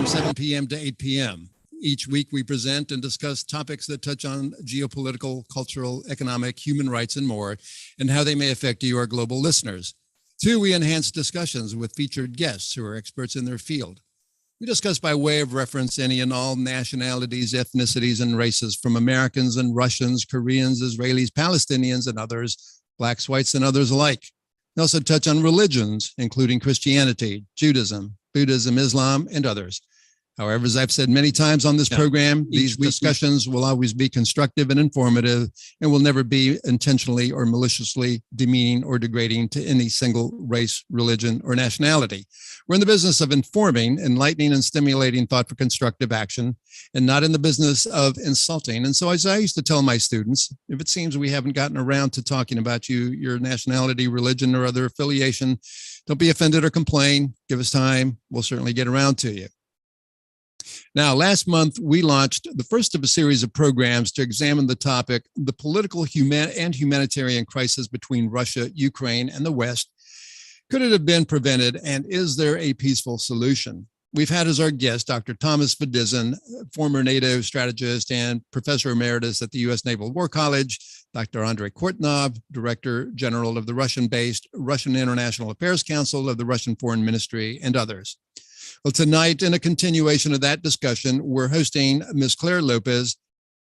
from 7 p.m. to 8 p.m. Each week, we present and discuss topics that touch on geopolitical, cultural, economic, human rights, and more, and how they may affect you, our global listeners. 2, we enhance discussions with featured guests who are experts in their field. We discuss by way of reference any and all nationalities, ethnicities, and races, from Americans and Russians, Koreans, Israelis, Palestinians, and others, blacks, whites, and others alike. We also touch on religions, including Christianity, Judaism, Buddhism, Islam, and others. However, as I've said many times on this program, these discussions will always be constructive and informative and will never be intentionally or maliciously demeaning or degrading to any single race, religion, or nationality. We're in the business of informing, enlightening, and stimulating thought for constructive action, and not in the business of insulting. And so, as I used to tell my students, if it seems we haven't gotten around to talking about you, your nationality, religion, or other affiliation, don't be offended or complain. Give us time. We'll certainly get around to you. Now, last month, we launched the first of a series of programs to examine the topic, the political and humanitarian crisis between Russia, Ukraine, and the West. Could it have been prevented, and is there a peaceful solution? We've had as our guest Dr. Thomas Fedizin, former NATO strategist and professor emeritus at the U.S. Naval War College, Dr. Andrei Kortnov, Director General of the Russian-based Russian International Affairs Council of the Russian Foreign Ministry, and others. Well, tonight, in a continuation of that discussion, we're hosting Ms. Clair Lopez,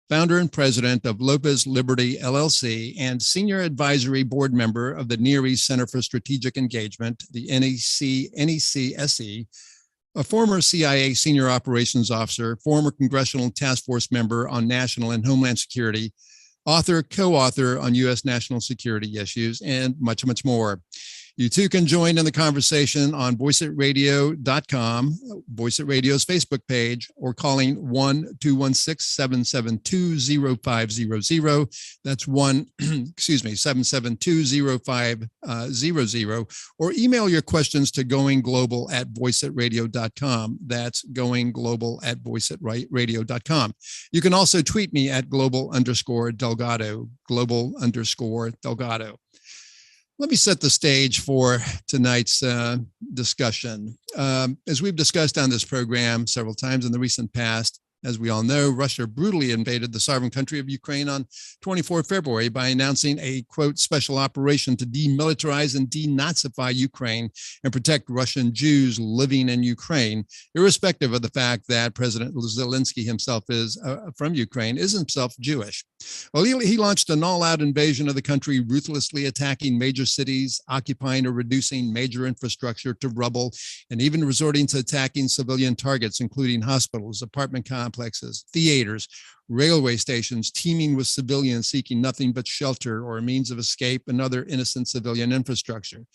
founder and president of Lopez Liberty LLC and senior advisory board member of the Near East Center for Strategic Engagement, the NECSE, a former CIA senior operations officer, former congressional task force member on national and homeland security, author, co-author on U.S. national security issues, and much, much more. You too can join in the conversation on voiceitradio.com, Voice It Radio's Facebook page, or calling 1-216-772-0500. That's 772-0500, or email your questions to goingglobal@voiceitradio.com. That's goingglobal@voiceitradio.com. You can also tweet me at global_Delgado, global_Delgado. Let me set the stage for tonight's discussion. As we've discussed on this program several times in the recent past, as we all know, Russia brutally invaded the sovereign country of Ukraine on 24 February by announcing a, quote, special operation to demilitarize and denazify Ukraine and protect Russian Jews living in Ukraine, irrespective of the fact that President Zelensky himself is from Ukraine, is himself Jewish. Well, he launched an all-out invasion of the country, ruthlessly attacking major cities, occupying or reducing major infrastructure to rubble, and even resorting to attacking civilian targets, including hospitals, apartment complexes, theaters, railway stations teeming with civilians seeking nothing but shelter or a means of escape, and other innocent civilian infrastructure.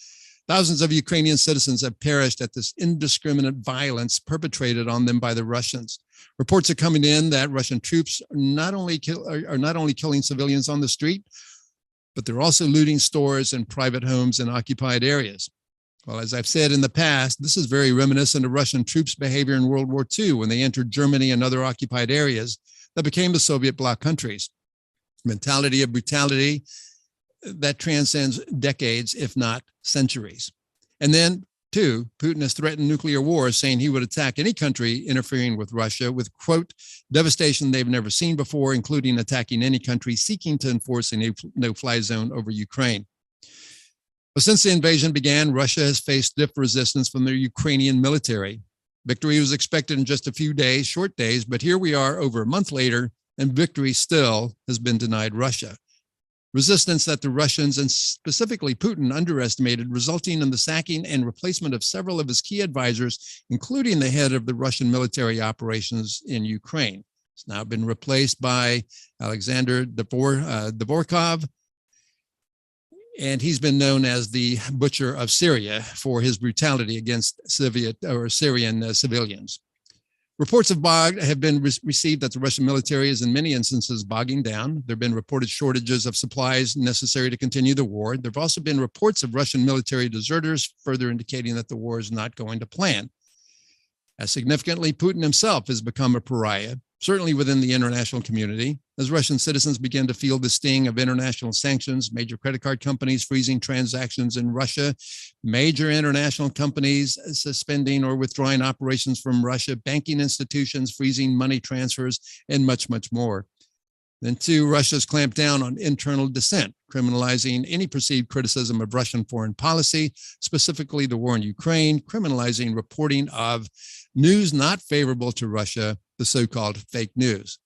Thousands of Ukrainian citizens have perished at this indiscriminate violence perpetrated on them by the Russians. Reports are coming in that Russian troops are not only killing civilians on the street, but they're also looting stores and private homes in occupied areas. Well, as I've said in the past, this is very reminiscent of Russian troops' behavior in World War II when they entered Germany and other occupied areas that became the Soviet bloc countries. Mentality of brutality that transcends decades, if not centuries. And then, two, Putin has threatened nuclear war, saying he would attack any country interfering with Russia with, quote, devastation they've never seen before, including attacking any country seeking to enforce a no-fly zone over Ukraine. But since the invasion began, Russia has faced stiff resistance from the Ukrainian military. Victory was expected in just a few days, short days, but here we are over a month later, and victory still has been denied Russia. Resistance that the Russians, and specifically Putin, underestimated, resulting in the sacking and replacement of several of his key advisors, including the head of the Russian military operations in Ukraine. It's now been replaced by Alexander Dvorkov, and he's been known as the Butcher of Syria for his brutality against Syrian civilians. Reports have been received that the Russian military is in many instances bogging down. There have been reported shortages of supplies necessary to continue the war. There have also been reports of Russian military deserters, further indicating that the war is not going to plan. As significantly, Putin himself has become a pariah, certainly within the international community. as Russian citizens began to feel the sting of international sanctions, major credit card companies freezing transactions in Russia, major international companies suspending or withdrawing operations from Russia, banking institutions freezing money transfers, and much, much more. Then two, Russia's clamped down on internal dissent, criminalizing any perceived criticism of Russian foreign policy, specifically the war in Ukraine, criminalizing reporting of news not favorable to Russia, the so-called fake news,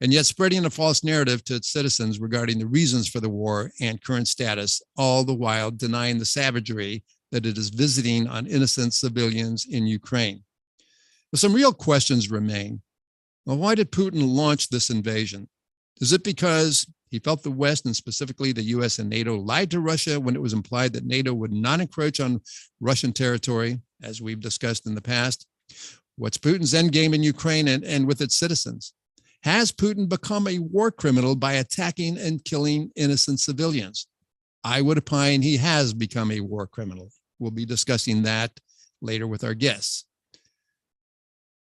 and yet spreading a false narrative to its citizens regarding the reasons for the war and current status, all the while denying the savagery that it is visiting on innocent civilians in Ukraine. But some real questions remain. Well, why did Putin launch this invasion? Is it because he felt the West, and specifically the US and NATO, lied to Russia when it was implied that NATO would not encroach on Russian territory, as we've discussed in the past? What's Putin's endgame in Ukraine and with its citizens? Has Putin become a war criminal by attacking and killing innocent civilians? I would opine he has become a war criminal. We'll be discussing that later with our guests.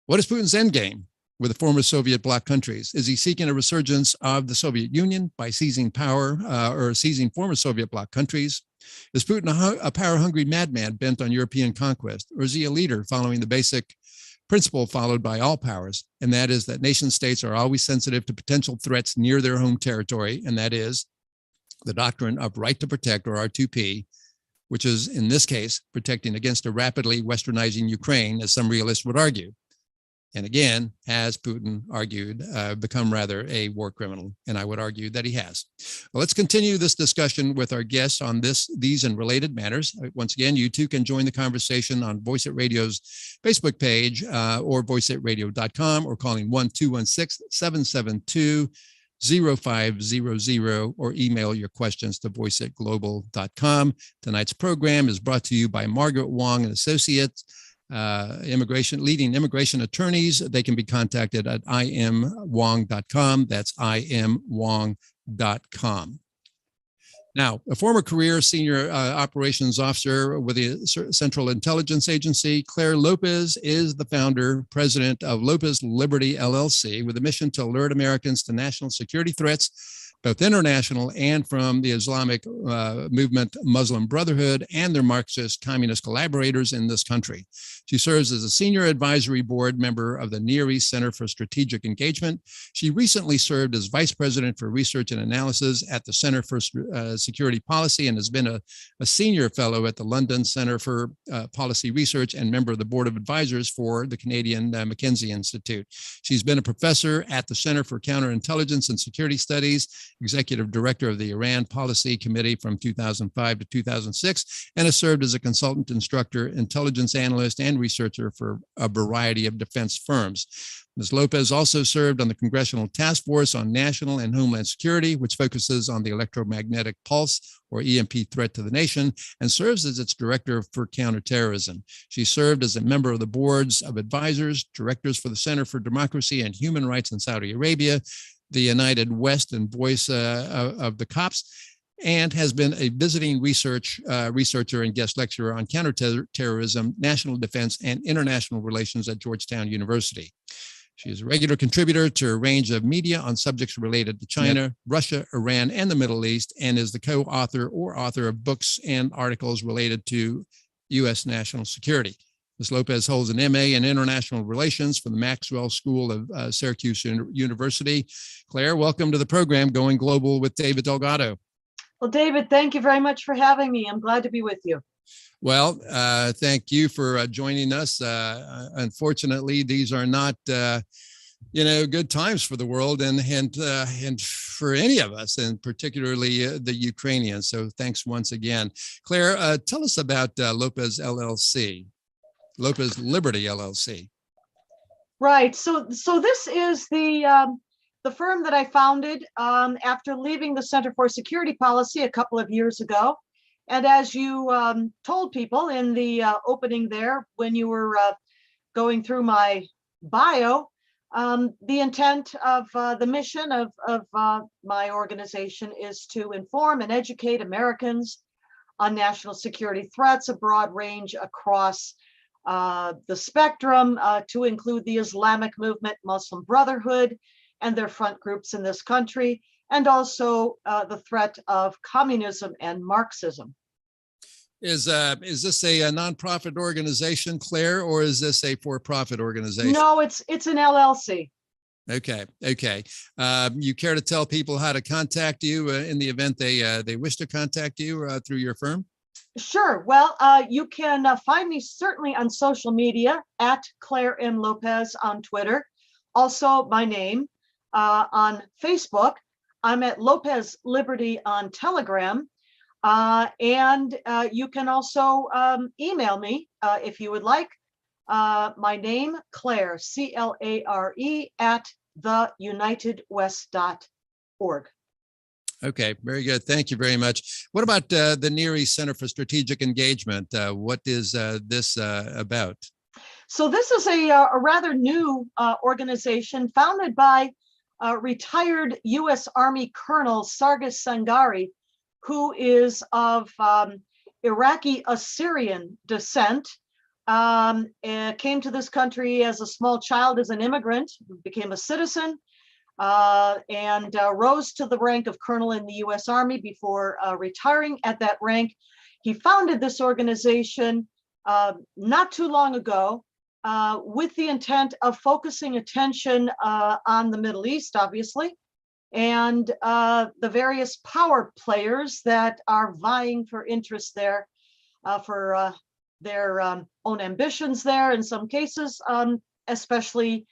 What is Putin's endgame with the former Soviet bloc countries? Is he seeking a resurgence of the Soviet Union by seizing power or seizing former Soviet bloc countries? Is Putin a power-hungry madman bent on European conquest? Or is he a leader following the basic principle followed by all powers, and that is that nation states are always sensitive to potential threats near their home territory, and that is the doctrine of right to protect, or R2P, which is, in this case, protecting against a rapidly westernizing Ukraine, as some realists would argue. And again, has Putin argued, become rather a war criminal? And I would argue that he has. Well, let's continue this discussion with our guests on these and related matters. Once again, you too can join the conversation on Voice It Radio's Facebook page or voiceitradio.com, or calling 1-216-772-0500, or email your questions to voiceitglobal.com. Tonight's program is brought to you by Margaret Wong Associates, leading immigration attorneys. They can be contacted at imwong.com. That's imwong.com. Now, a former career senior operations officer with the Central Intelligence Agency, Clair Lopez is the founder, president of Lopez Liberty LLC, with a mission to alert Americans to national security threats, both international and from the Islamic movement Muslim Brotherhood and their Marxist communist collaborators in this country. She serves as a senior advisory board member of the Near East Center for Strategic Engagement. She recently served as vice president for research and analysis at the Center for Security Policy, and has been a senior fellow at the London Center for Policy Research and member of the board of advisors for the Canadian Mackenzie Institute. She's been a professor at the Center for Counterintelligence and Security Studies, executive director of the Iran Policy Committee from 2005 to 2006, and has served as a consultant, instructor, intelligence analyst, and researcher for a variety of defense firms. Ms. Lopez also served on the Congressional Task Force on National and Homeland Security, which focuses on the electromagnetic pulse, or EMP, threat to the nation, and serves as its director for counterterrorism. She served as a member of the boards of advisors, directors for the Center for Democracy and Human Rights in Saudi Arabia, the United West, and voice of the Cops, and has been a visiting researcher and guest lecturer on counterterrorism, national defense, and international relations at Georgetown University. She is a regular contributor to a range of media on subjects related to China, Russia, Iran, and the Middle East, and is the co-author or author of books and articles related to U.S. national security. Ms. Lopez holds an MA in International Relations from the Maxwell School of Syracuse University. Claire, welcome to the program, Going Global with David Delgado. Well, David, thank you very much for having me. I'm glad to be with you. Well, thank you for joining us. Unfortunately, these are not, good times for the world and for any of us, and particularly the Ukrainians. So thanks once again. Claire, tell us about Lopez LLC. Lopez Liberty LLC. Right. So this is the firm that I founded after leaving the Center for Security Policy a couple of years ago. And as you told people in the opening there, when you were going through my bio, the intent of the mission of my organization is to inform and educate Americans on national security threats, a broad range across the spectrum, to include the Islamic movement, Muslim Brotherhood, and their front groups in this country, and also the threat of communism and Marxism. Is this a nonprofit organization, Claire, or is this a for-profit organization? No, it's an LLC. Okay. You care to tell people how to contact you in the event they wish to contact you through your firm? Sure. Well, you can find me certainly on social media at Claire M. Lopez on Twitter. Also, my name on Facebook. I'm at Lopez Liberty on Telegram. And you can also email me if you would like. My name, Claire, CLARE, at theunitedwest.org. Okay, very good. Thank you very much. What about the Near East Center for Strategic Engagement? What is this about? So this is a rather new organization founded by retired U.S. Army Colonel Sargis Sangari, who is of Iraqi Assyrian descent. Came to this country as a small child as an immigrant, became a citizen, and rose to the rank of colonel in the U.S. Army before retiring at that rank. He founded this organization not too long ago with the intent of focusing attention on the Middle East, obviously, and the various power players that are vying for interest there, for their own ambitions there in some cases, especially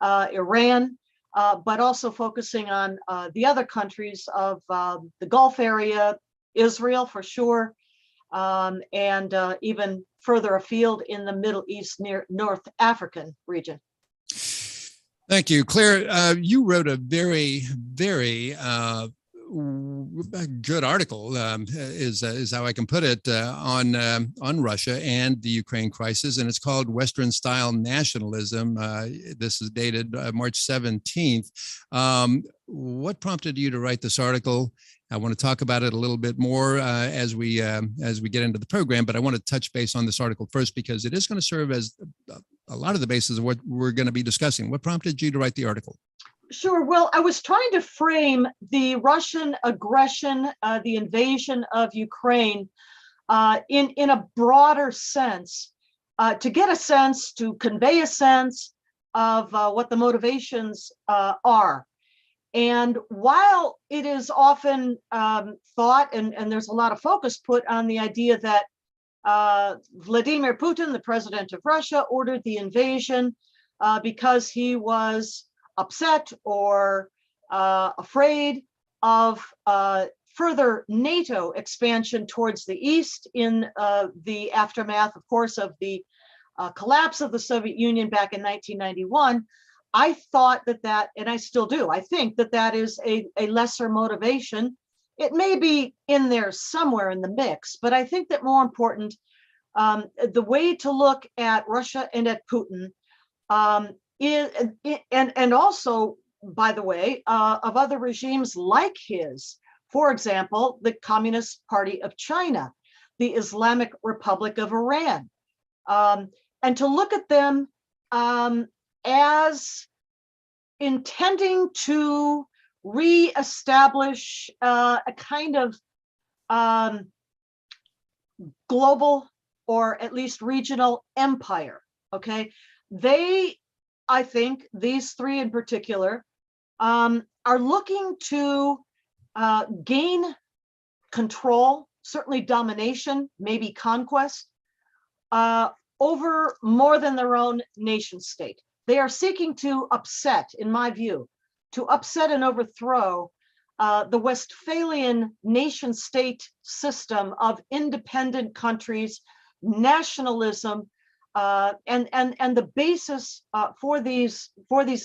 Iran, but also focusing on the other countries of the Gulf area, Israel for sure, and even further afield in the Middle East, near North African region. Thank you, Claire. You wrote a very good article, is how I can put it, on Russia and the Ukraine crisis, and it's called Western-Style Nationalism. This is dated March 17th. What prompted you to write this article? I want to talk about it a little bit more as we get into the program, but I want to touch base on this article first because it is going to serve as a lot of the basis of what we're going to be discussing. What prompted you to write the article? Sure. Well, I was trying to frame the Russian aggression, the invasion of Ukraine, in a broader sense, to get a sense, to convey a sense of what the motivations are. And while it is often thought, and there's a lot of focus put on the idea that Vladimir Putin, the president of Russia, ordered the invasion because he was upset or afraid of further NATO expansion towards the east in the aftermath, of course, of the collapse of the Soviet Union back in 1991. I thought that, and I still do, I think that is a lesser motivation. It may be in there somewhere in the mix, but I think that more important, the way to look at Russia and at Putin and also, by the way, of other regimes like his, for example, the Communist Party of China, the Islamic Republic of Iran, and to look at them as intending to reestablish a kind of global or at least regional empire. Okay, I think these three in particular are looking to gain control, certainly domination, maybe conquest, over more than their own nation state. They are seeking to upset, in my view, to upset and overthrow the Westphalian nation state system of independent countries, nationalism, and the basis for these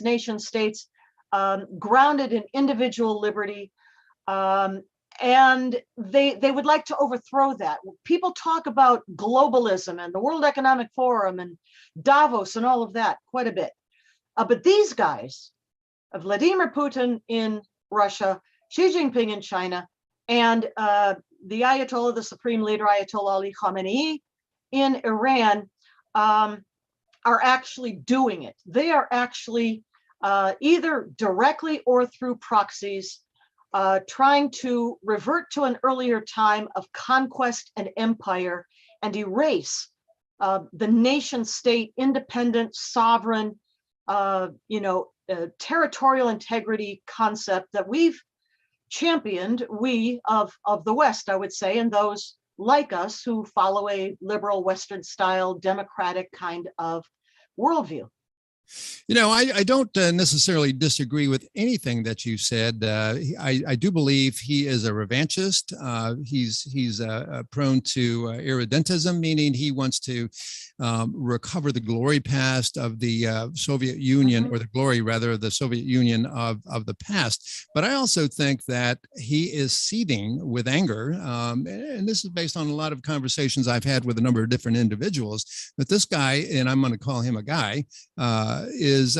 nation states grounded in individual liberty, and they would like to overthrow that. People talk about globalism and the World Economic Forum and Davos and all of that quite a bit, but these guys, Vladimir Putin in Russia, Xi Jinping in China, and the Ayatollah, the Supreme Leader Ayatollah Ali Khamenei in Iran, are actually doing it. They are actually either directly or through proxies, trying to revert to an earlier time of conquest and empire and erase the nation state, independent, sovereign, territorial integrity concept that we've championed, we of the West, I would say, and those like us who follow a liberal Western style democratic kind of worldview. I don't necessarily disagree with anything that you said. I do believe he is a revanchist. He's prone to irredentism, meaning he wants to recover the glory past of the Soviet Union, or the glory rather of the Soviet Union of the past. But I also think that he is seething with anger, and this is based on a lot of conversations I've had with a number of different individuals. That this guy, and I'm going to call him a guy, is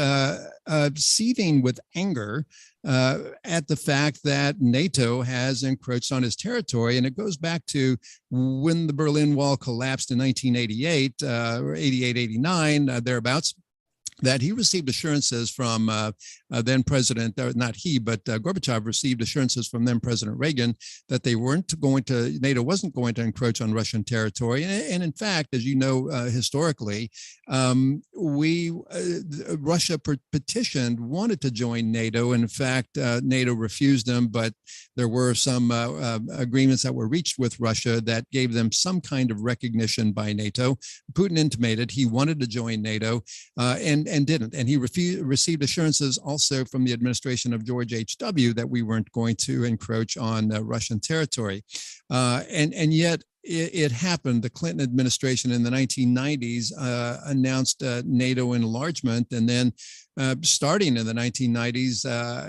seething with anger at the fact that NATO has encroached on his territory. And it goes back to when the Berlin Wall collapsed in 1988 or 88, 89, thereabouts, that he received assurances from then President, not he, but Gorbachev received assurances from then President Reagan that NATO wasn't going to encroach on Russian territory. And in fact, as you know, historically, Russia wanted to join NATO. And in fact, NATO refused them, but there were some agreements that were reached with Russia that gave them some kind of recognition by NATO. Putin intimated he wanted to join NATO, and didn't. And he received assurances also from the administration of George H.W. that we weren't going to encroach on Russian territory. And yet it happened. The Clinton administration in the 1990s announced NATO enlargement. And then starting in the 1990s,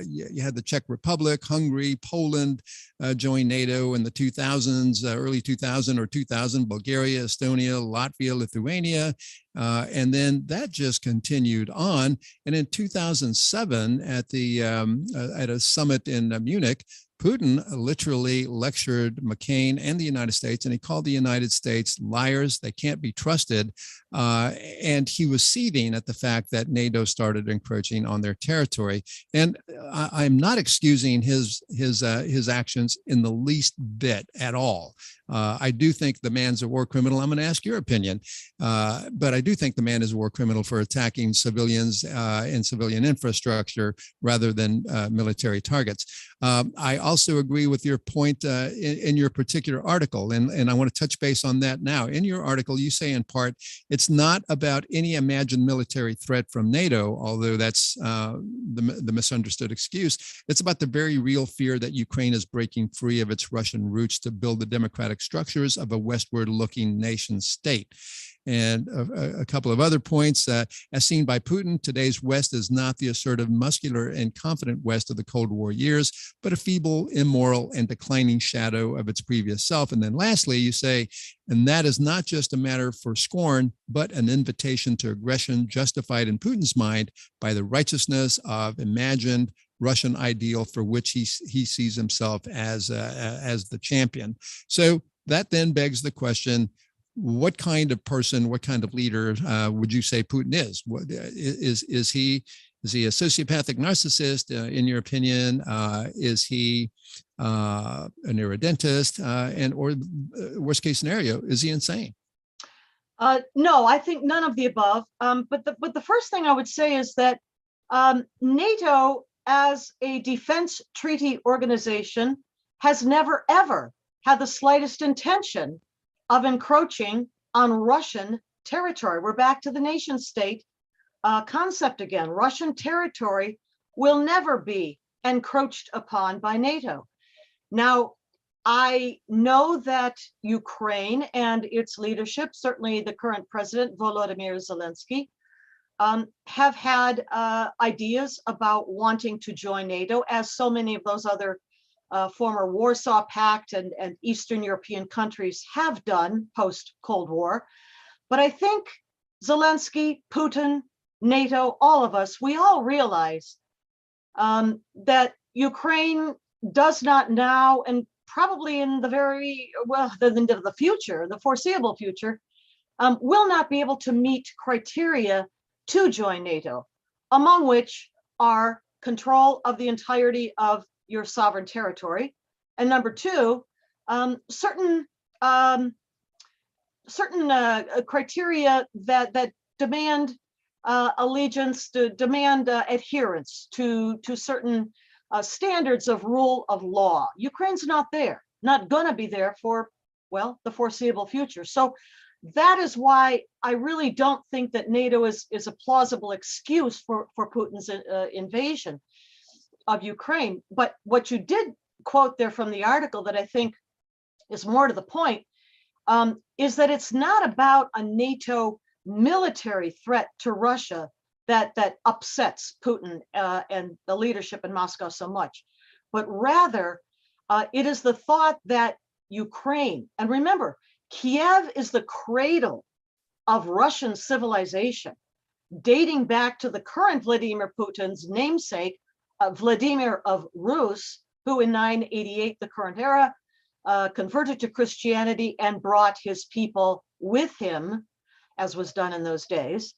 you had the Czech Republic, Hungary, Poland join NATO in the 2000s, early 2000 or 2000, Bulgaria, Estonia, Latvia, Lithuania. And then that just continued on. And in 2007, at a summit in Munich, Putin literally lectured McCain and the United States, and he called the United States liars. They can't be trusted. And he was seething at the fact that NATO started encroaching on their territory. And I'm not excusing his actions in the least bit at all. I do think the man's a war criminal. I'm going to ask your opinion. But I do think the man is a war criminal for attacking civilians and civilian infrastructure rather than military targets. I also agree with your point in your particular article, and I want to touch base on that now. In your article, you say in part, it's not about any imagined military threat from NATO, although that's the misunderstood excuse. It's about the very real fear that Ukraine is breaking free of its Russian roots to build the democratic structures of a westward-looking nation state. And a couple of other points, as seen by Putin, today's West is not the assertive, muscular, and confident West of the Cold War years, but a feeble, immoral, and declining shadow of its previous self. And then lastly, you say, and that is not just a matter for scorn, but an invitation to aggression justified in Putin's mind by the righteousness of imagined Russian ideal for which he sees himself as the champion. So that then begs the question, what kind of person, what kind of leader would you say Putin is? Is he a sociopathic narcissist, in your opinion? Is he an irredentist? Or worst case scenario, is he insane? No, I think none of the above. But the first thing I would say is that NATO, as a defense treaty organization, has never, ever had the slightest intention of encroaching on Russian territory. We're back to the nation state concept again. Russian territory will never be encroached upon by NATO. Now, I know that Ukraine and its leadership, certainly the current president, Volodymyr Zelensky, have had ideas about wanting to join NATO, as so many of those other former Warsaw Pact and Eastern European countries have done post-Cold War. But I think Zelensky, Putin, NATO, all of us, we all realize that Ukraine does not now, and probably in the the future, the foreseeable future, will not be able to meet criteria to join NATO, among which are control of the entirety of your sovereign territory. And number two, certain criteria that demand allegiance, to demand adherence to certain standards of rule of law. Ukraine's not there, not gonna be there for, well, the foreseeable future. So that is why I really don't think that NATO is a plausible excuse for Putin's invasion of Ukraine. But what you did quote there from the article that I think is more to the point, is that it's not about a NATO military threat to Russia that upsets Putin and the leadership in Moscow so much, but rather it is the thought that Ukraine, and remember, Kiev is the cradle of Russian civilization, dating back to the current Vladimir Putin's namesake, Vladimir of Rus, who in 988, the current era, converted to Christianity and brought his people with him, as was done in those days.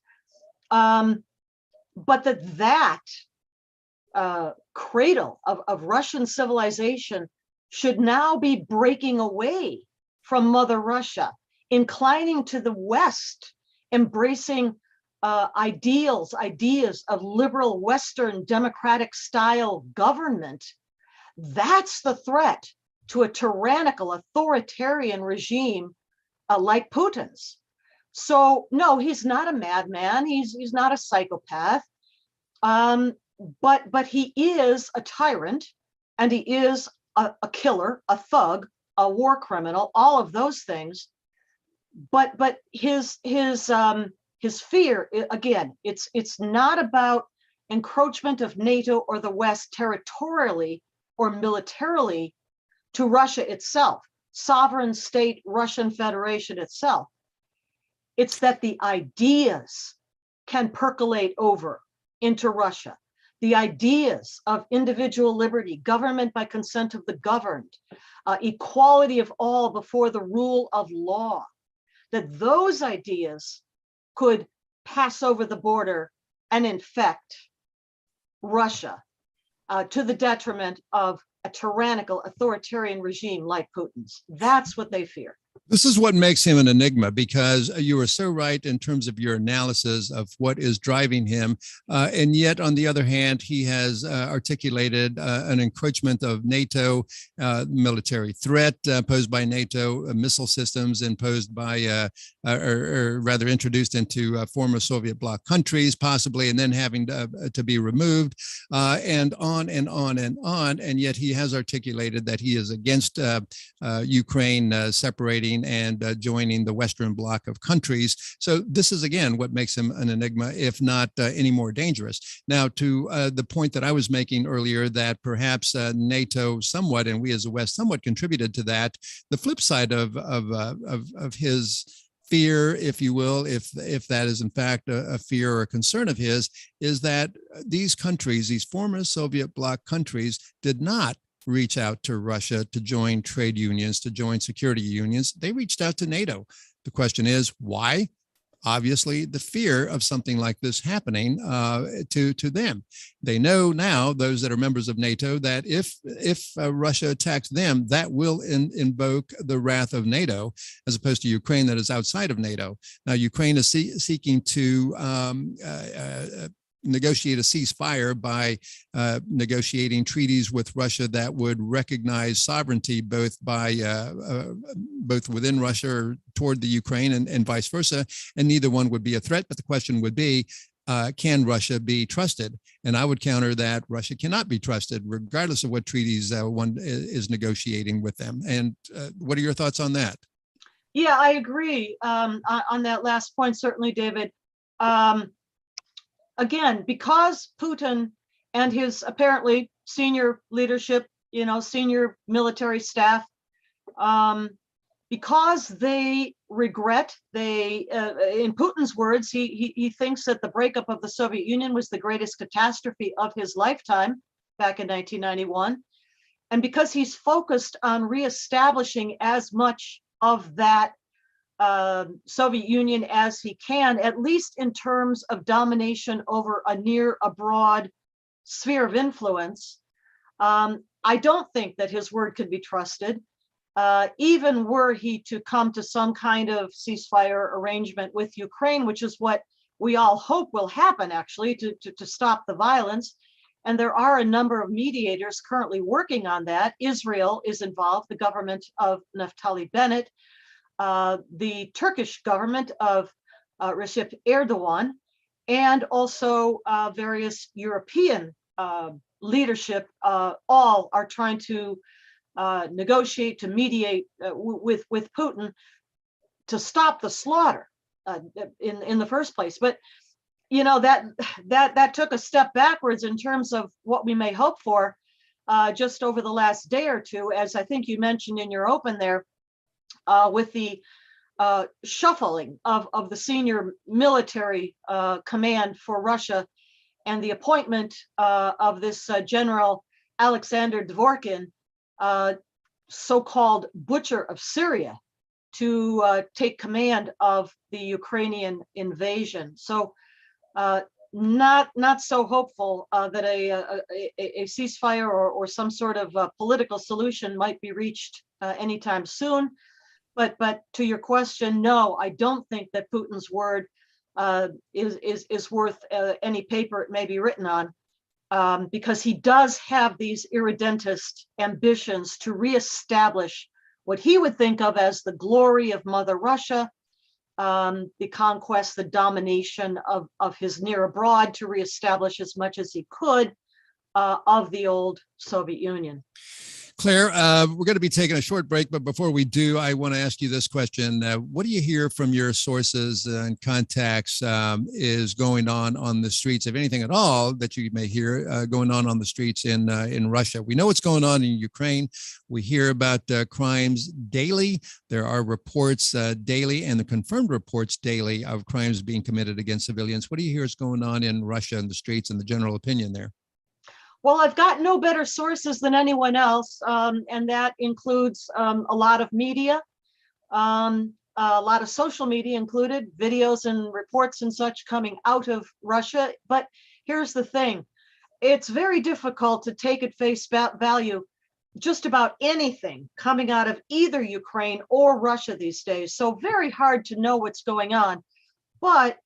But that cradle of Russian civilization should now be breaking away from Mother Russia, inclining to the West, embracing ideas of liberal Western democratic style government. That's the threat to a tyrannical authoritarian regime like Putin's. So no, he's not a madman. He's not a psychopath. But he is a tyrant, and he is a killer, a thug, a war criminal, all of those things. But his fear, again, it's not about encroachment of NATO or the West territorially or militarily to Russia itself, sovereign state Russian Federation itself. It's that the ideas can percolate over into Russia. The ideas of individual liberty, government by consent of the governed, equality of all before the rule of law, that those ideas could pass over the border and infect Russia to the detriment of a tyrannical authoritarian regime like Putin's. That's what they fear. This is what makes him an enigma, because you are so right in terms of your analysis of what is driving him. And yet, on the other hand, he has articulated an encroachment of NATO, military threat posed by NATO, missile systems imposed by, or rather introduced into former Soviet bloc countries, possibly, and then having to be removed, and on and on and on. And yet he has articulated that he is against Ukraine separating and joining the Western bloc of countries. So this is, again, what makes him an enigma, if not any more dangerous. Now, to the point that I was making earlier, that perhaps NATO somewhat, and we as the West somewhat contributed to that, the flip side of his fear, if you will, if that is in fact a fear or a concern of his, is that these countries, these former Soviet bloc countries, did not reach out to Russia to join trade unions, to join security unions. They reached out to NATO. The question is, why? Obviously, the fear of something like this happening to them. They know now, those that are members of NATO, that if Russia attacks them, that will invoke the wrath of NATO, as opposed to Ukraine, that is outside of NATO. Now, Ukraine is seeking to negotiate a ceasefire by negotiating treaties with Russia that would recognize sovereignty both within Russia or toward the Ukraine and vice versa, and neither one would be a threat. But the question would be, can Russia be trusted? And I would counter that Russia cannot be trusted, regardless of what treaties one is negotiating with them. And what are your thoughts on that? Yeah, I agree on that last point, certainly, David. Again, because Putin and his apparently senior leadership, senior military staff, because they regret, in Putin's words, he thinks that the breakup of the Soviet Union was the greatest catastrophe of his lifetime back in 1991. And because he's focused on reestablishing as much of that Soviet Union as he can, at least in terms of domination over a near, a broad, sphere of influence. I don't think that his word can be trusted. Even were he to come to some kind of ceasefire arrangement with Ukraine, which is what we all hope will happen, actually, to stop the violence. And there are a number of mediators currently working on that. Israel is involved, the government of Naftali Bennett, the Turkish government of Recep Erdogan, and also various European leadership, all are trying to negotiate, to mediate with Putin to stop the slaughter in the first place. But you know, that took a step backwards in terms of what we may hope for just over the last day or two, as I think you mentioned in your open there, with the shuffling of the senior military command for Russia and the appointment of this General Alexander Dvorkin, so-called butcher of Syria, to take command of the Ukrainian invasion. So not so hopeful that a ceasefire or some sort of political solution might be reached anytime soon. But to your question, no, I don't think that Putin's word is worth any paper it may be written on, because he does have these irredentist ambitions to reestablish what he would think of as the glory of Mother Russia, the conquest, the domination of his near abroad, to reestablish as much as he could of the old Soviet Union. Claire, we're going to be taking a short break, but before we do, I want to ask you this question. What do you hear from your sources and contacts is going on the streets, if anything at all, that you may hear going on the streets in Russia? We know what's going on in Ukraine. We hear about crimes daily. There are reports daily, and the confirmed reports daily, of crimes being committed against civilians. What do you hear is going on in Russia in the streets and the general opinion there? Well, I've got no better sources than anyone else, and that includes a lot of media, a lot of social media included, videos and reports and such coming out of Russia. But here's the thing. It's very difficult to take at face value just about anything coming out of either Ukraine or Russia these days. So very hard to know what's going on. But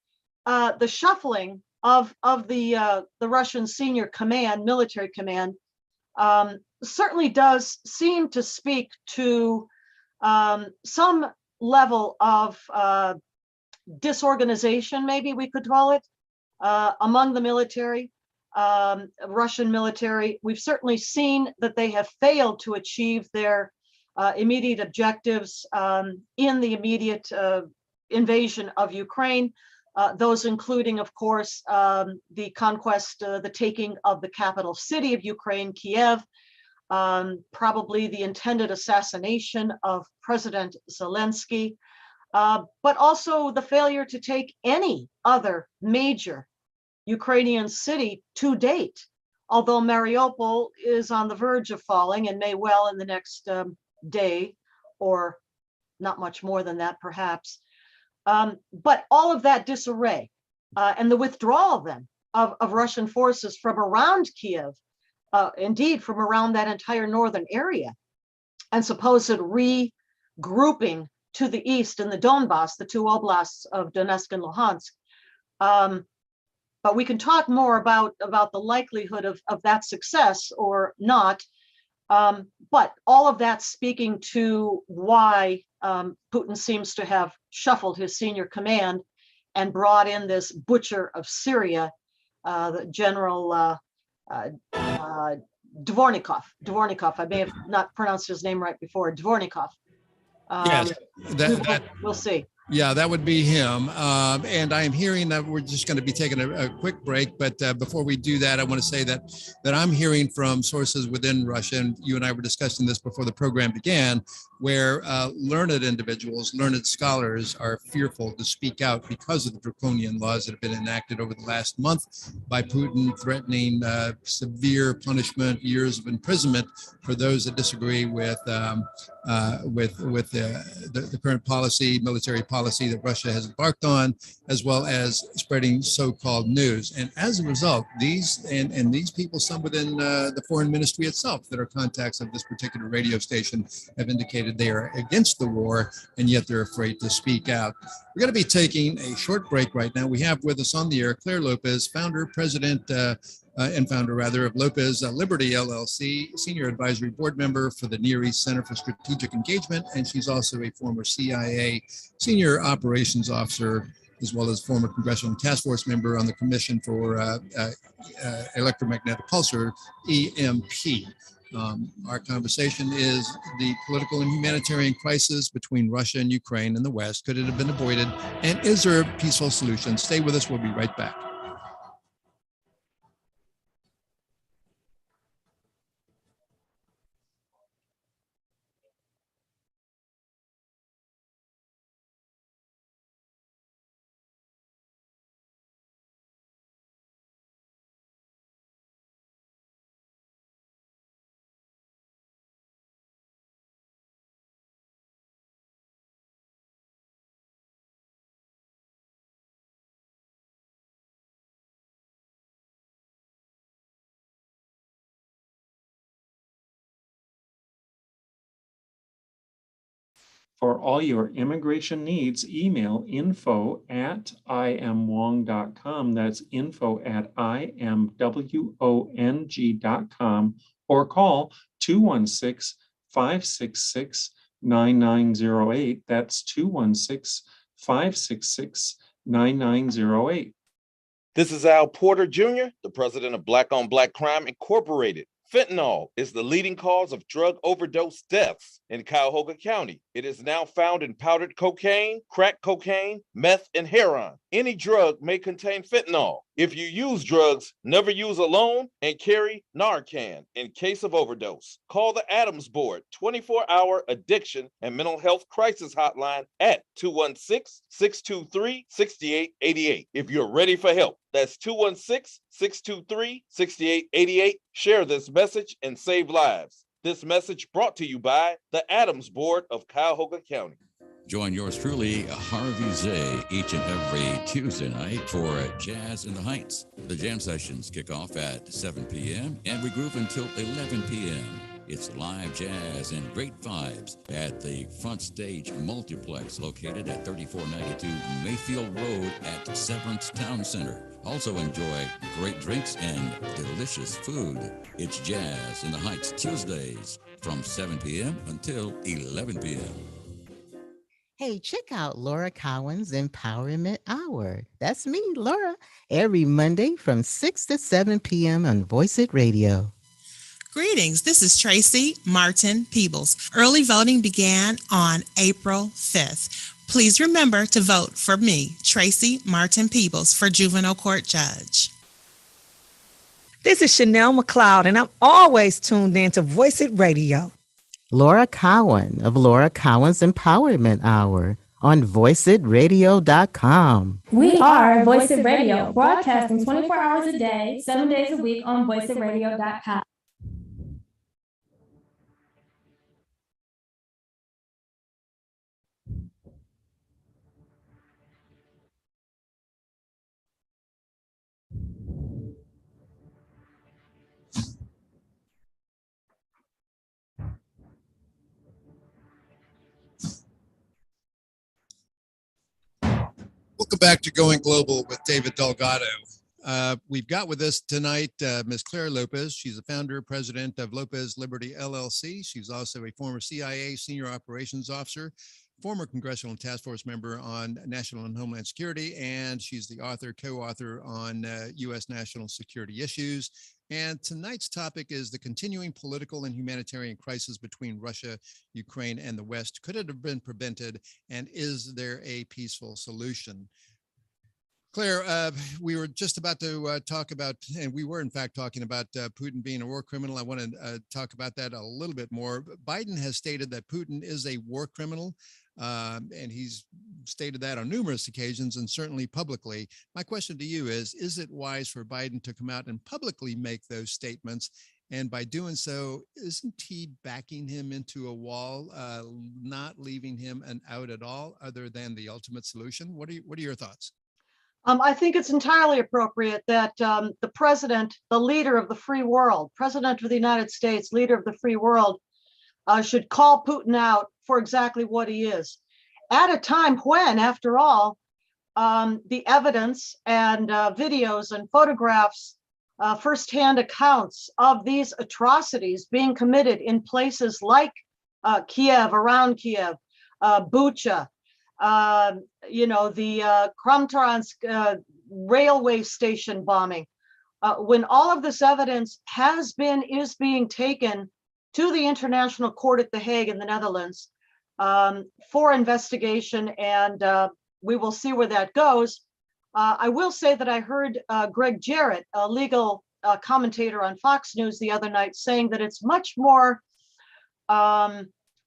the shuffling of the Russian senior command, military command, certainly does seem to speak to some level of disorganization, maybe we could call it, among the military, Russian military. We've certainly seen that they have failed to achieve their immediate objectives in the immediate invasion of Ukraine. Those including, of course, the conquest, the taking of the capital city of Ukraine, Kiev, probably the intended assassination of President Zelensky, but also the failure to take any other major Ukrainian city to date, although Mariupol is on the verge of falling and may well in the next day, or not much more than that, perhaps. But all of that disarray and the withdrawal then of Russian forces from around Kiev, indeed from around that entire northern area, and supposed regrouping to the east in the Donbass, the two oblasts of Donetsk and Luhansk. But we can talk more about the likelihood of that success or not. But all of that speaking to why Putin seems to have shuffled his senior command and brought in this butcher of Syria, the General Dvornikov. I may have not pronounced his name right before. Dvornikov. Yes, we'll see. Yeah, that would be him. And I am hearing that we're just going to be taking a quick break. But before we do that, I want to say that I'm hearing from sources within Russia, and you and I were discussing this before the program began, where learned individuals, learned scholars are fearful to speak out because of the draconian laws that have been enacted over the last month by Putin, threatening severe punishment, years of imprisonment for those that disagree with the current policy, military policy that Russia has embarked on, as well as spreading so-called news. And as a result, these people, some within the foreign ministry itself that are contacts of this particular radio station, have indicated they are against the war, and yet they're afraid to speak out. We're going to be taking a short break right now. We have with us on the air Clair Lopez, founder, president, and founder rather of Lopez Liberty LLC, senior advisory board member for the Near East Center for Strategic Engagement, and she's also a former CIA senior operations officer, as well as former congressional task force member on the Commission for Electromagnetic Pulse, or EMP. Our conversation is the political and humanitarian crisis between Russia and Ukraine and the West. Could it have been avoided? And is there a peaceful solution? Stay with us. We'll be right back. For all your immigration needs, email info@imwong.com. That's info@imwong.com, or call 216-566-9908. That's 216-566-9908. This is Al Porter Jr., the president of Black on Black Crime Incorporated. Fentanyl is the leading cause of drug overdose deaths in Cuyahoga County. It is now found in powdered cocaine, crack cocaine, meth, and heroin. Any drug may contain fentanyl. If you use drugs, never use alone, and carry Narcan in case of overdose. Call the Adams Board 24-hour addiction and mental health crisis hotline at 216-623-6888. If you're ready for help, that's 216-623-6888. Share this message and save lives. This message brought to you by the Adams Board of Cuyahoga County. Join yours truly, Harvey Zay, each and every Tuesday night for Jazz in the Heights. The jam sessions kick off at 7 p.m. and we groove until 11 p.m. It's live jazz and great vibes at the Front Stage Multiplex located at 3492 Mayfield Road at Severance Town Center. Also enjoy great drinks and delicious food. It's Jazz in the Heights Tuesdays from 7 p.m. until 11 p.m. Hey, check out Laura Cowan's Empowerment Hour. That's me, Laura, every Monday from 6 to 7 p.m. on Voice It Radio. Greetings. This is Tracy Martin Peebles. Early voting began on April 5th. Please remember to vote for me, Tracy Martin Peebles, for Juvenile Court Judge. This is Chanel McLeod, and I'm always tuned in to Voice It Radio. Laura Cowan of Laura Cowan's Empowerment Hour on voiceitradio.com. We are Voice It Radio, broadcasting 24 hours a day, 7 days a week on voiceitradio.com. Welcome back to Going Global with David Delgado. We've got with us tonight Ms. Clair Lopez. She's the founder, president of Lopez Liberty LLC. She's also a former CIA senior operations officer, former congressional task force member on national and homeland security, and she's the co-author on U.S. national security issues. And tonight's topic is the continuing political and humanitarian crisis between Russia, Ukraine, and the West. Could it have been prevented, and is there a peaceful solution? Claire, we were just about to talk about, and we were in fact talking about Putin being a war criminal. I want to talk about that a little bit more. Biden has stated that Putin is a war criminal, and he's stated that on numerous occasions and certainly publicly. My question to you is it wise for Biden to come out and publicly make those statements? And by doing so, isn't he backing him into a wall, not leaving him an out at all other than the ultimate solution? What are your thoughts? I think it's entirely appropriate that the president, the leader of the free world, president of the United States, leader of the free world, should call Putin out for exactly what he is at a time when, after all, the evidence and videos and photographs, firsthand accounts of these atrocities being committed in places like Kiev, around Kiev, Bucha, the Kramatorsk railway station bombing, when all of this evidence is being taken to the International Court at The Hague in the Netherlands for investigation, and we will see where that goes. I will say that I heard Greg Jarrett, a legal commentator on Fox News the other night, saying that it's much more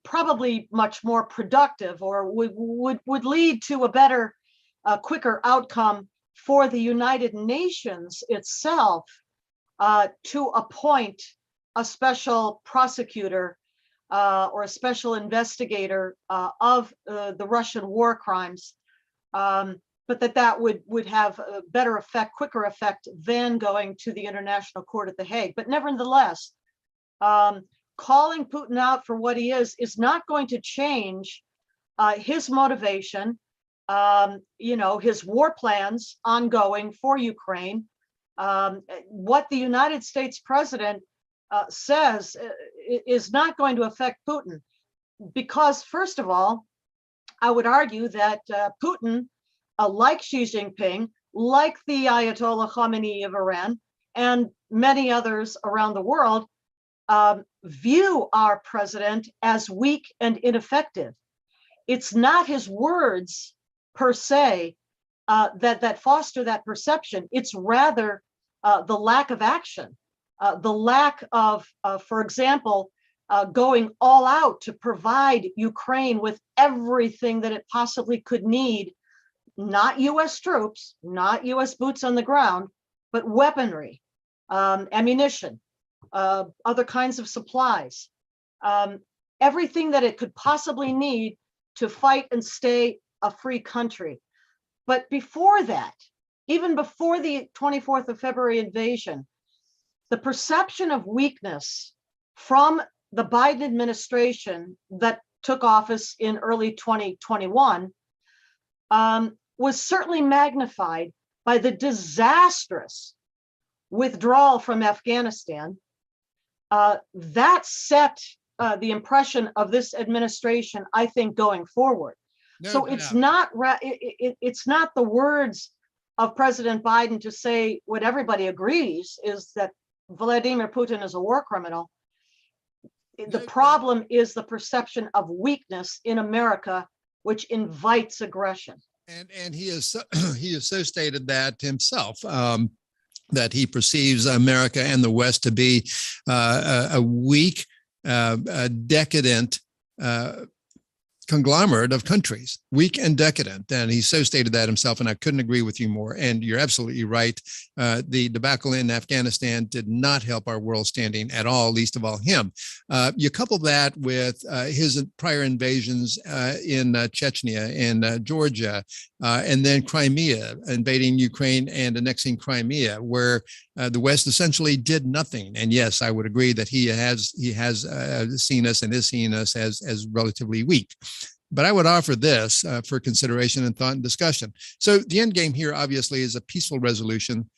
probably much more productive, or would lead to a better, quicker outcome for the United Nations itself to appoint a special prosecutor or a special investigator of the Russian war crimes, but that would have a better effect, quicker effect than going to the International Court at The Hague. But nevertheless, calling Putin out for what he is not going to change his motivation, his war plans ongoing for Ukraine. What the United States president says is not going to affect Putin, because first of all, I would argue that Putin, like Xi Jinping, like the Ayatollah Khamenei of Iran, and many others around the world, view our president as weak and ineffective. It's not his words per se that foster that perception. It's rather the lack of action, the lack of, for example, going all out to provide Ukraine with everything that it possibly could need, not US troops, not US boots on the ground, but weaponry, ammunition, other kinds of supplies, everything that it could possibly need to fight and stay a free country. But before that, even before the 24th of February invasion, the perception of weakness from the Biden administration that took office in early 2021 was certainly magnified by the disastrous withdrawal from Afghanistan. That set the impression of this administration, I think, going forward. No so doubt. it's not the words of President Biden to say what everybody agrees is that Vladimir Putin is a war criminal. The problem is the perception of weakness in America, which invites aggression. And he has so stated that himself, that he perceives America and the West to be a weak, decadent conglomerate of countries, weak and decadent. And he so stated that himself, and I couldn't agree with you more. And you're absolutely right. The debacle in Afghanistan did not help our world standing at all, least of all him. You couple that with his prior invasions in Chechnya, in Georgia, and then Crimea, invading Ukraine and annexing Crimea, where the West essentially did nothing. And yes, I would agree that he has seen us and is seeing us as relatively weak. But I would offer this for consideration and thought and discussion. So the end game here, obviously, is a peaceful resolution,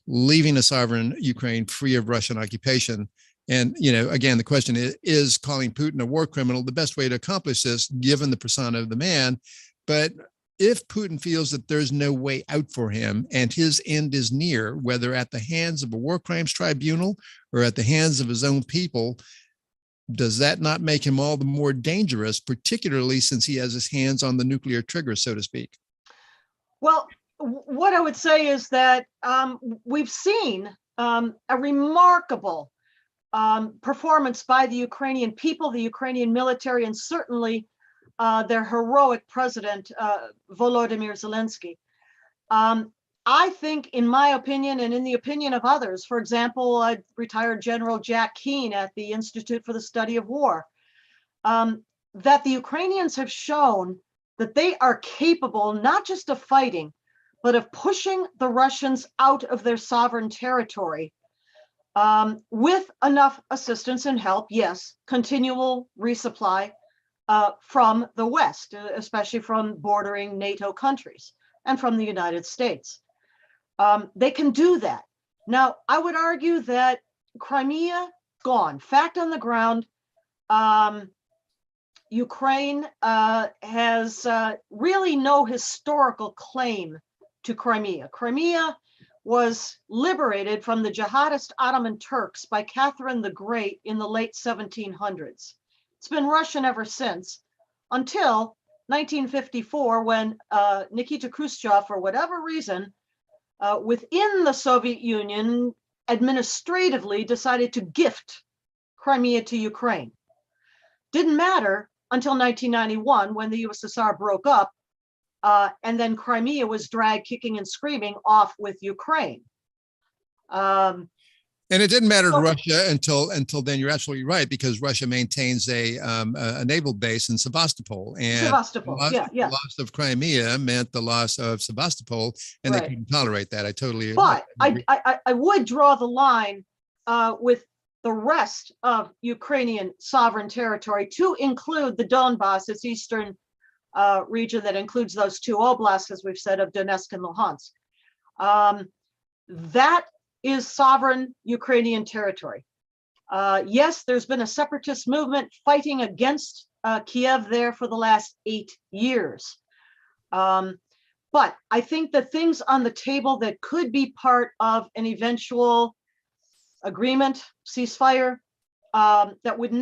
leaving a sovereign Ukraine free of Russian occupation. And, again, the question is calling Putin a war criminal the best way to accomplish this, given the persona of the man? But if Putin feels that there's no way out for him and his end is near, whether at the hands of a war crimes tribunal or at the hands of his own people, does that not make him all the more dangerous, particularly since he has his hands on the nuclear trigger, so to speak? Well, what I would say is that we've seen a remarkable performance by the Ukrainian people, the Ukrainian military, and certainly their heroic president, Volodymyr Zelensky. I think, in my opinion, and in the opinion of others, for example, retired General Jack Keane at the Institute for the Study of War, that the Ukrainians have shown that they are capable not just of fighting, but of pushing the Russians out of their sovereign territory with enough assistance and help, yes, continual resupply from the West, especially from bordering NATO countries and from the United States. They can do that. Now, I would argue that Crimea, gone, fact on the ground. Ukraine has really no historical claim to Crimea. Crimea was liberated from the jihadist Ottoman Turks by Catherine the Great in the late 1700s. It's been Russian ever since, until 1954, when Nikita Khrushchev, for whatever reason, within the Soviet Union, administratively decided to gift Crimea to Ukraine. Didn't matter until 1991, when the USSR broke up, and then Crimea was dragged kicking and screaming off with Ukraine. And it didn't matter to Russia until then. You're absolutely right, because Russia maintains a naval base in Sevastopol, and the loss of Crimea meant the loss of Sevastopol, and they couldn't tolerate that. I totally agree. But I would draw the line with the rest of Ukrainian sovereign territory, to include the Donbass, its eastern region that includes those two oblasts, as we've said, of Donetsk and Luhansk. That is sovereign Ukrainian territory. Yes, there's been a separatist movement fighting against Kiev there for the last 8 years. But I think the things on the table that could be part of an eventual agreement, ceasefire, that would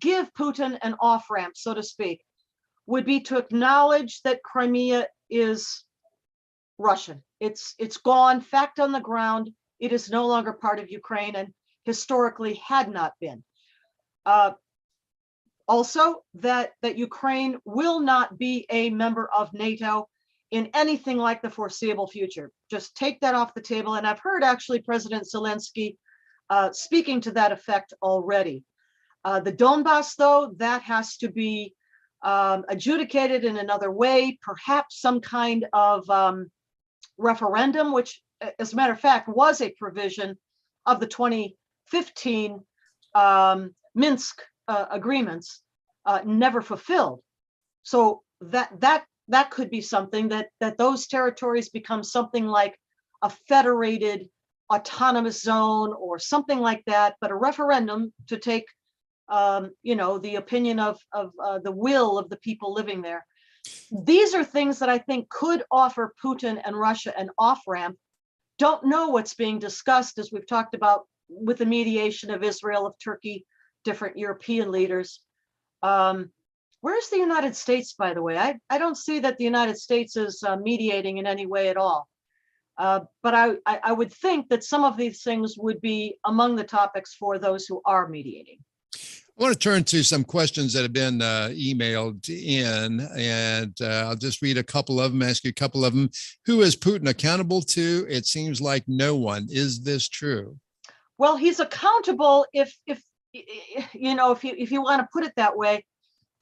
give Putin an off-ramp, so to speak, would be to acknowledge that Crimea is Russian. It's gone, fact on the ground. It is no longer part of Ukraine, and historically had not been. Also, that Ukraine will not be a member of NATO in anything like the foreseeable future. Just take that off the table. And I've heard actually President Zelensky speaking to that effect already. The Donbass, though, that has to be adjudicated in another way, perhaps some kind of referendum, which, as a matter of fact, was a provision of the 2015 Minsk agreements, never fulfilled. So that could be something, that those territories become something like a federated autonomous zone or something like that, but a referendum to take the opinion of the will of the people living there. These are things that I think could offer Putin and Russia an off-ramp. Don't know what's being discussed, as we've talked about, with the mediation of Israel, of Turkey, different European leaders. Where's the United States, by the way? I don't see that the United States is mediating in any way at all. But I would think that some of these things would be among the topics for those who are mediating. I want to turn to some questions that have been emailed in, and I'll just read a couple of them, ask you a couple of them. Who is Putin accountable to? It seems like no one. Is this true? Well, he's accountable, if you want to put it that way,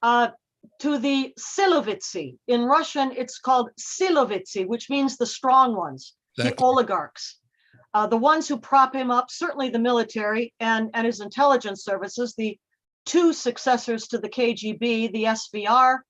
to the Silovitsi. In Russian, it's called Silovitsi, which means the strong ones, exactly. The oligarchs, the ones who prop him up, certainly the military and his intelligence services, the two successors to the KGB, the SVR,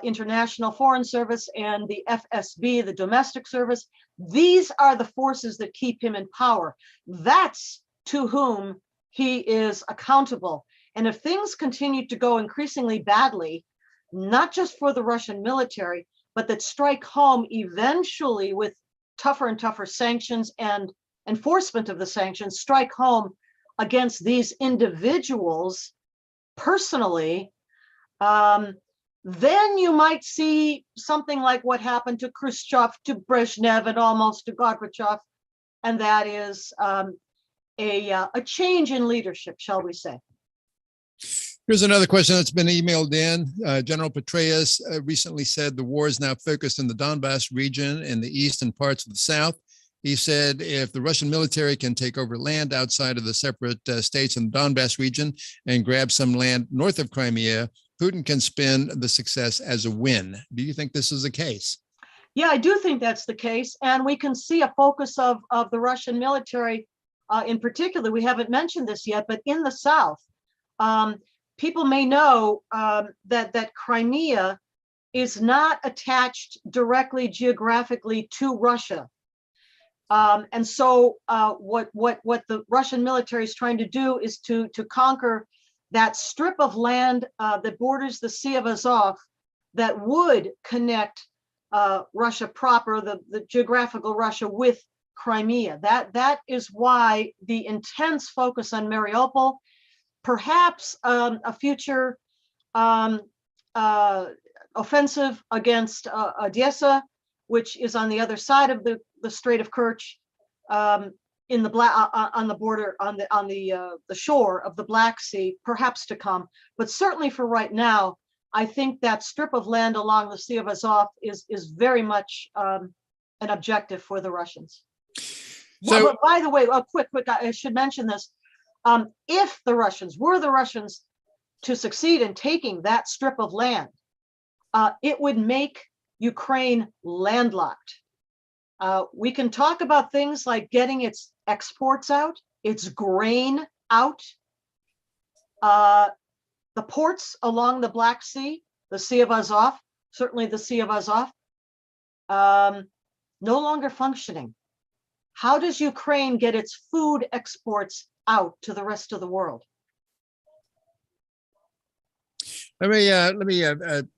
International Foreign Service, and the FSB, the domestic service. These are the forces that keep him in power. That's to whom he is accountable. And if things continue to go increasingly badly, not just for the Russian military, but that strike home eventually with tougher and tougher sanctions and enforcement of the sanctions, strike home against these individuals personally, then you might see something like what happened to Khrushchev, to Brezhnev, and almost to Gorbachev, and that is a change in leadership, shall we say. Here's another question that's been emailed in. General Petraeus recently said the war is now focused in the Donbass region in the east and parts of the south. He said if the Russian military can take over land outside of the separate states in the Donbass region and grab some land north of Crimea, Putin can spin the success as a win. Do you think this is the case? Yeah, I do think that's the case. And we can see a focus of the Russian military in particular. We haven't mentioned this yet, but in the south, people may know that Crimea is not attached directly geographically to Russia. And so what the Russian military is trying to do is to conquer that strip of land that borders the Sea of Azov that would connect Russia proper, the geographical Russia, with Crimea. That is why the intense focus on Mariupol, perhaps a future offensive against Odessa, which is on the other side of the Strait of Kerch, in the on the border, on the shore of the Black Sea, perhaps to come. But certainly for right now, I think that strip of land along the Sea of Azov is very much an objective for the Russians. So, but by the way, quick, I should mention this. If the Russians to succeed in taking that strip of land, it would make Ukraine landlocked. We can talk about things like getting its exports out, its grain out, the ports along the Black Sea, the Sea of Azov, certainly the Sea of Azov, no longer functioning. How does Ukraine get its food exports out to the rest of the world? Let me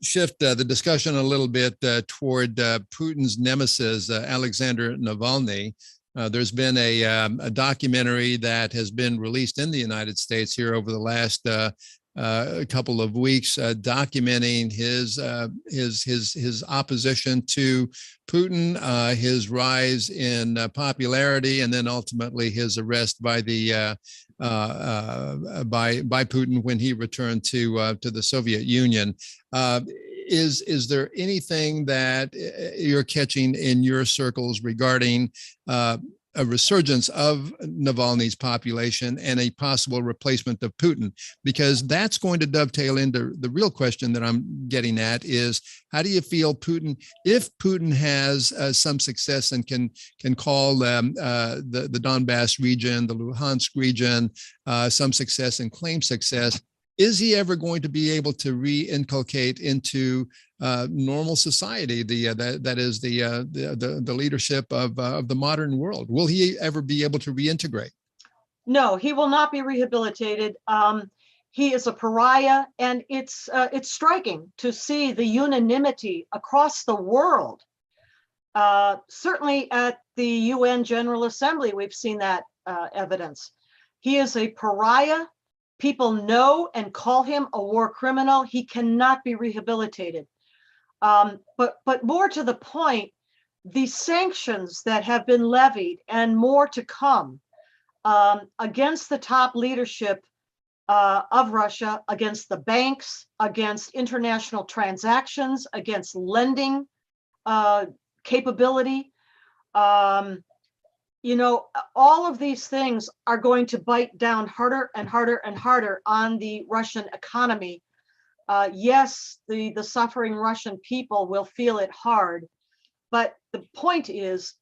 shift the discussion a little bit toward Putin's nemesis, Alexander Navalny. There's been a documentary that has been released in the United States here over the last couple of weeks, documenting his opposition to Putin, his rise in popularity, and then ultimately his arrest by the by Putin when he returned to the Soviet Union. Is there anything that you're catching in your circles regarding a resurgence of Navalny's population and a possible replacement of Putin? Because that's going to dovetail into the real question that I'm getting at is, how do you feel Putin, if Putin has some success and can call the Donbass region, the Luhansk region, some success and claim success, is he ever going to be able to re-inculcate into normal society, that is the leadership of the modern world? Will he ever be able to reintegrate? No, he will not be rehabilitated. He is a pariah, and it's striking to see the unanimity across the world. Certainly at the UN General Assembly, we've seen that evidence. He is a pariah. People know and call him a war criminal. He cannot be rehabilitated. But more to the point, the sanctions that have been levied and more to come against the top leadership of Russia, against the banks, against international transactions, against lending capability, all of these things are going to bite down harder and harder and harder on the Russian economy. Yes, the suffering Russian people will feel it hard, but the point is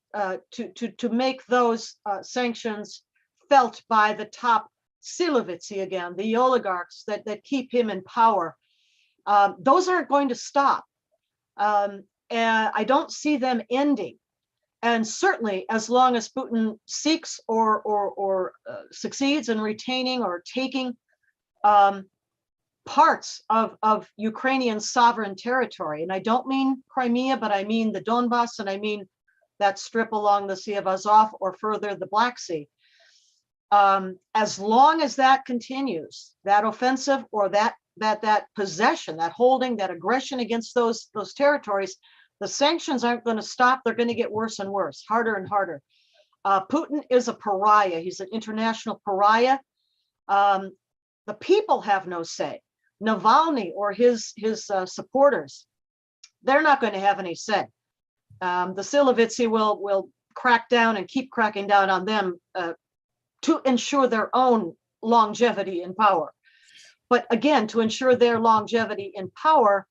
to make those sanctions felt by the top Silovitsi, again, the oligarchs that keep him in power. Those aren't going to stop. And I don't see them ending. And certainly, as long as Putin seeks or succeeds in retaining or taking parts of Ukrainian sovereign territory, and I don't mean Crimea, but I mean the Donbass, and I mean that strip along the Sea of Azov or further the Black Sea. As long as that continues, that offensive or that that possession, that holding, that aggression against those territories, the sanctions aren't going to stop. They're going to get worse and worse, harder and harder. Putin is a pariah. He's an international pariah. The people have no say. Navalny or his supporters, they're not going to have any say. The Silovitsi will crack down and keep cracking down on them to ensure their own longevity in power. But again, to ensure their longevity in power,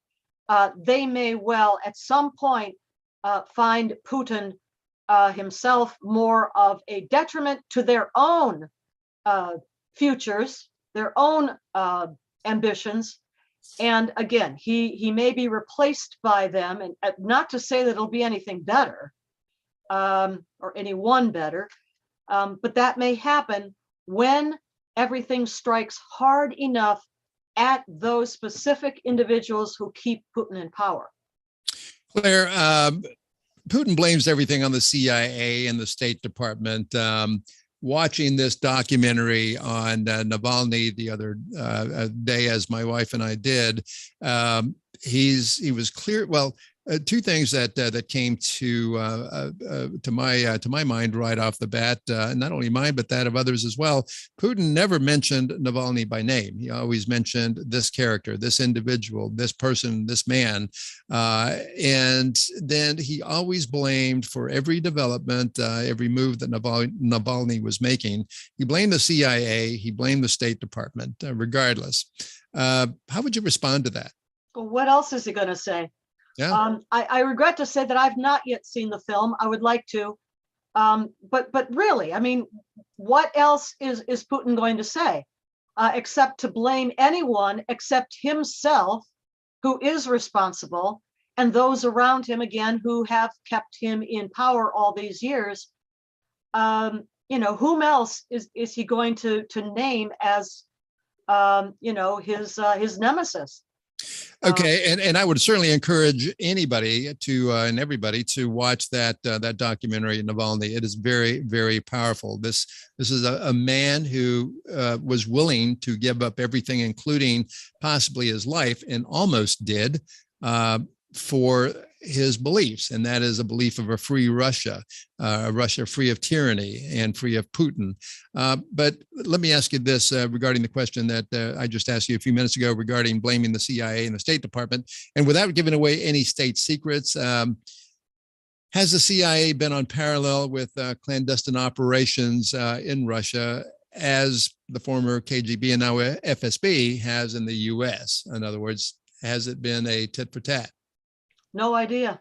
they may well at some point find Putin himself more of a detriment to their own futures, their own ambitions. And again, he may be replaced by them, and not to say that it'll be anything better or anyone better, but that may happen when everything strikes hard enough at those specific individuals who keep Putin in power. Claire, Putin blames everything on the CIA and the State Department. Watching this documentary on Navalny the other day, as my wife and I did, he was clear. Well, two things that came to my mind right off the bat, not only mine but that of others as well. Putin never mentioned Navalny by name. He always mentioned this character, this individual, this person, this man, and then he always blamed for every development, every move that Navalny was making. He blamed the CIA. He blamed the State Department, regardless. How would you respond to that? Well, what else is he going to say? Yeah. I regret to say that I've not yet seen the film. I would like to, but really, I mean, what else is Putin going to say, except to blame anyone except himself, who is responsible, and those around him again who have kept him in power all these years? Whom else is he going to name as his nemesis? Okay, and I would certainly encourage anybody to and everybody to watch that documentary, Navalny. It is very, very powerful. This is a man who was willing to give up everything, including possibly his life, and almost did, for his beliefs, and that is a belief of a free Russia, a Russia free of tyranny and free of Putin. But let me ask you this regarding the question that I just asked you a few minutes ago regarding blaming the CIA and the State Department, and without giving away any state secrets, has the CIA been on parallel with clandestine operations in Russia as the former KGB and now FSB has in the US? In other words, has it been a tit for tat? No idea.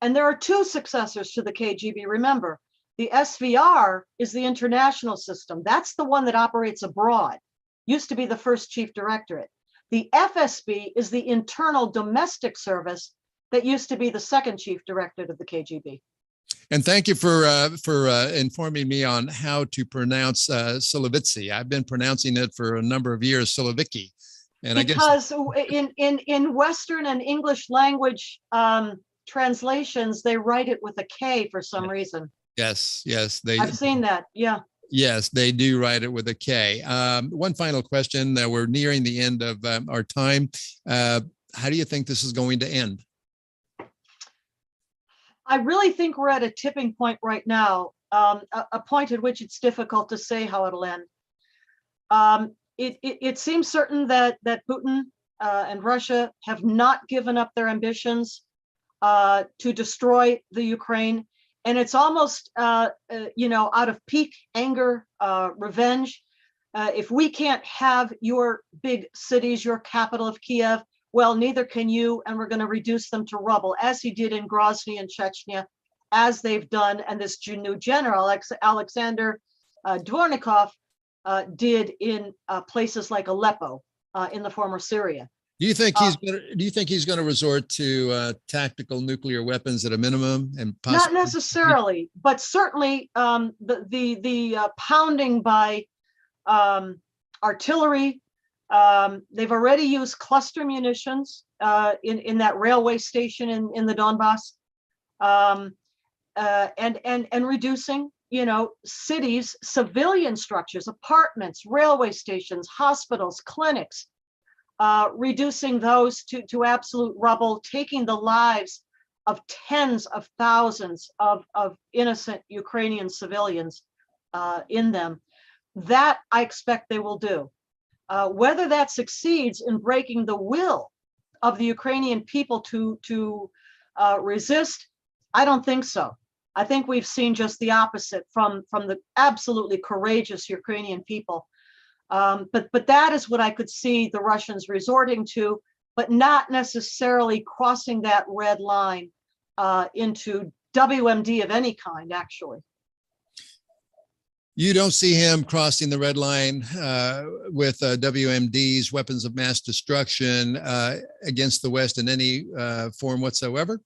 And there are two successors to the KGB. Remember, the SVR is the international system. That's the one that operates abroad. Used to be the first chief directorate. The FSB is the internal domestic service that used to be the second chief directorate of the KGB. And thank you for informing me on how to pronounce Silovitsi. I've been pronouncing it for a number of years, Siloviki. And because in Western and English language translations, they write it with a K for some reason. Yes, I've seen that. Yeah. Yes, they do write it with a K. One final question. We're nearing the end of our time. How do you think this is going to end? I really think we're at a tipping point right now, a point at which it's difficult to say how it'll end. It seems certain that Putin and Russia have not given up their ambitions to destroy the Ukraine, and it's almost out of peak anger, revenge. If we can't have your big cities, your capital of Kiev, well, neither can you, and we're going to reduce them to rubble, as he did in Grozny and Chechnya, as they've done, and this new general Alexander Dvornikov did in places like Aleppo in the former Syria. Do you think he's going to resort to tactical nuclear weapons at a minimum, and possibly? Not necessarily, but certainly the pounding by artillery. They've already used cluster munitions in that railway station in the Donbass, and reducing, cities, civilian structures, apartments, railway stations, hospitals, clinics. reducing those to absolute rubble, taking the lives of tens of thousands of innocent Ukrainian civilians in them. That I expect they will do. Whether that succeeds in breaking the will of the Ukrainian people to resist, I don't think so. I think we've seen just the opposite from the absolutely courageous Ukrainian people. But that is what I could see the Russians resorting to, but not necessarily crossing that red line into WMD of any kind, actually. You don't see him crossing the red line with WMD's weapons of mass destruction against the West in any form whatsoever?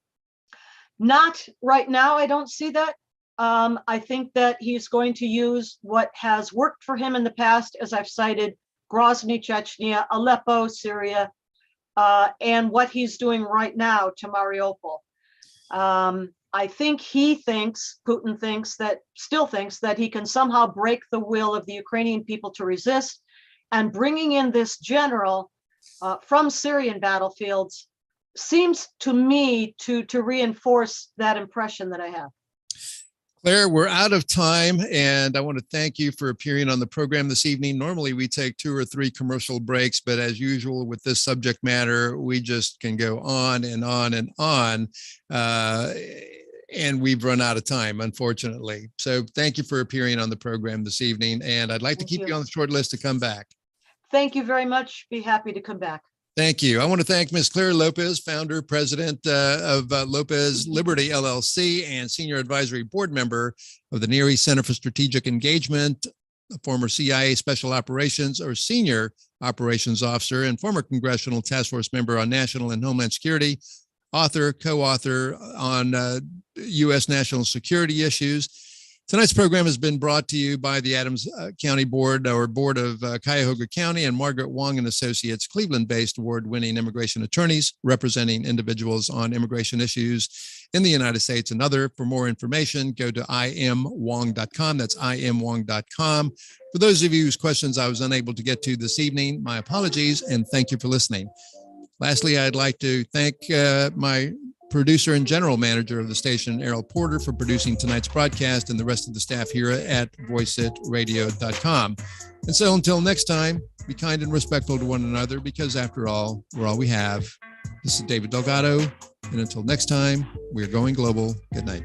Not right now. I don't see that. I think that he's going to use what has worked for him in the past, as I've cited, Grozny, Chechnya, Aleppo, Syria, and what he's doing right now to Mariupol. I think Putin still thinks that he can somehow break the will of the Ukrainian people to resist, and bringing in this general from Syrian battlefields seems to me to reinforce that impression that I have. Claire, we're out of time, and I want to thank you for appearing on the program this evening. Normally, we take 2 or 3 commercial breaks, but as usual with this subject matter, we just can go on and on and on, and we've run out of time, unfortunately. So thank you for appearing on the program this evening, and I'd like to keep you on the short list to come back. Thank you very much. Be happy to come back. Thank you. I want to thank Ms. Clair Lopez, founder, president of Lopez Liberty LLC, and senior advisory board member of the Near East Center for Strategic Engagement, a former CIA Special Operations or Senior Operations Officer, and former Congressional Task Force member on National and Homeland Security, author, co-author on U.S. national security issues. Tonight's program has been brought to you by the Adams County Board of Cuyahoga County and Margaret Wong Associates, Cleveland-based award-winning immigration attorneys representing individuals on immigration issues in the United States and other. For more information, go to imwong.com. That's imwong.com. For those of you whose questions I was unable to get to this evening, my apologies, and thank you for listening. Lastly, I'd like to thank my producer and general manager of the station, Errol Porter, for producing tonight's broadcast, and the rest of the staff here at voiceitradio.com. And so until next time, be kind and respectful to one another, because after all, we're all we have. This is David Delgado. And until next time, we're going global. Good night.